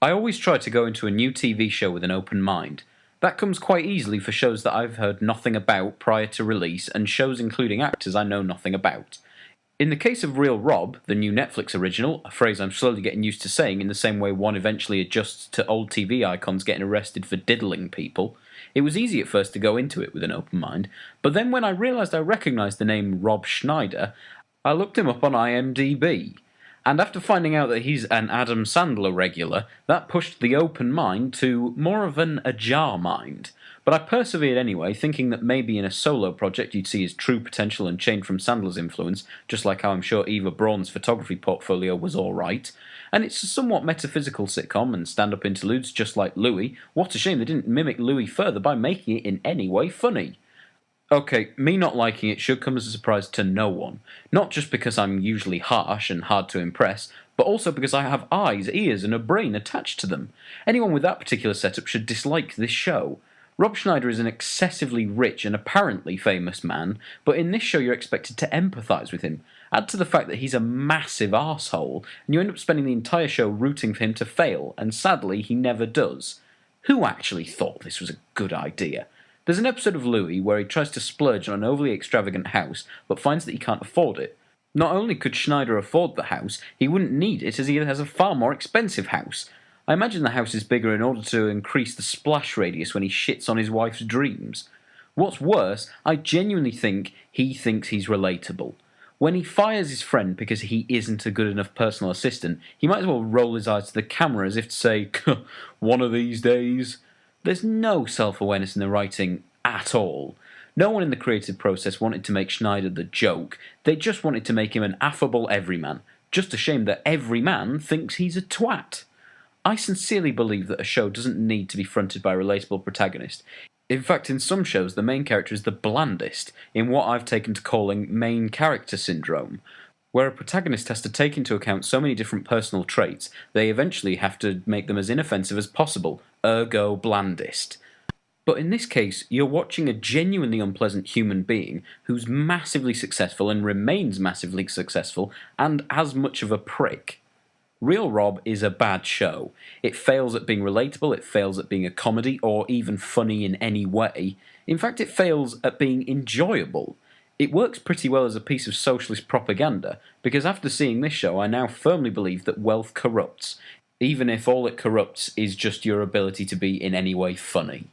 I always try to go into a new TV show with an open mind. That comes quite easily for shows that I've heard nothing about prior to release and shows including actors I know nothing about. In the case of Real Rob, the new Netflix original, a phrase I'm slowly getting used to saying in the same way one eventually adjusts to old TV icons getting arrested for diddling people, it was easy at first to go into it with an open mind, but then when I realised I recognised the name Rob Schneider, I looked him up on IMDb. And after finding out that he's an Adam Sandler regular, that pushed the open mind to more of an ajar mind. But I persevered anyway, thinking that maybe in a solo project you'd see his true potential and change from Sandler's influence, just like how I'm sure Eva Braun's photography portfolio was alright. And it's a somewhat metaphysical sitcom and stand-up interludes just like Louis. What a shame they didn't mimic Louis further by making it in any way funny. Okay, me not liking it should come as a surprise to no one. Not just because I'm usually harsh and hard to impress, but also because I have eyes, ears, and a brain attached to them. Anyone with that particular setup should dislike this show. Rob Schneider is an excessively rich and apparently famous man, but in this show you're expected to empathise with him. Add to the fact that he's a massive arsehole, and you end up spending the entire show rooting for him to fail, and sadly he never does. Who actually thought this was a good idea? There's an episode of Louis where he tries to splurge on an overly extravagant house, but finds that he can't afford it. Not only could Schneider afford the house, he wouldn't need it as he has a far more expensive house. I imagine the house is bigger in order to increase the splash radius when he shits on his wife's dreams. What's worse, I genuinely think he thinks he's relatable. When he fires his friend because he isn't a good enough personal assistant, he might as well roll his eyes to the camera as if to say, one of these days. There's no self-awareness in the writing at all. No one in the creative process wanted to make Schneider the joke. They just wanted to make him an affable everyman. Just a shame that every man thinks he's a twat. I sincerely believe that a show doesn't need to be fronted by a relatable protagonist. In fact, in some shows, the main character is the blandest, in what I've taken to calling main character syndrome, where a protagonist has to take into account so many different personal traits, they eventually have to make them as inoffensive as possible, ergo blandest. But in this case, you're watching a genuinely unpleasant human being who's massively successful and remains massively successful, and as much of a prick. Real Rob is a bad show. It fails at being relatable, it fails at being a comedy, or even funny in any way. In fact, it fails at being enjoyable. It works pretty well as a piece of socialist propaganda, because after seeing this show I now firmly believe that wealth corrupts, even if all it corrupts is just your ability to be in any way funny.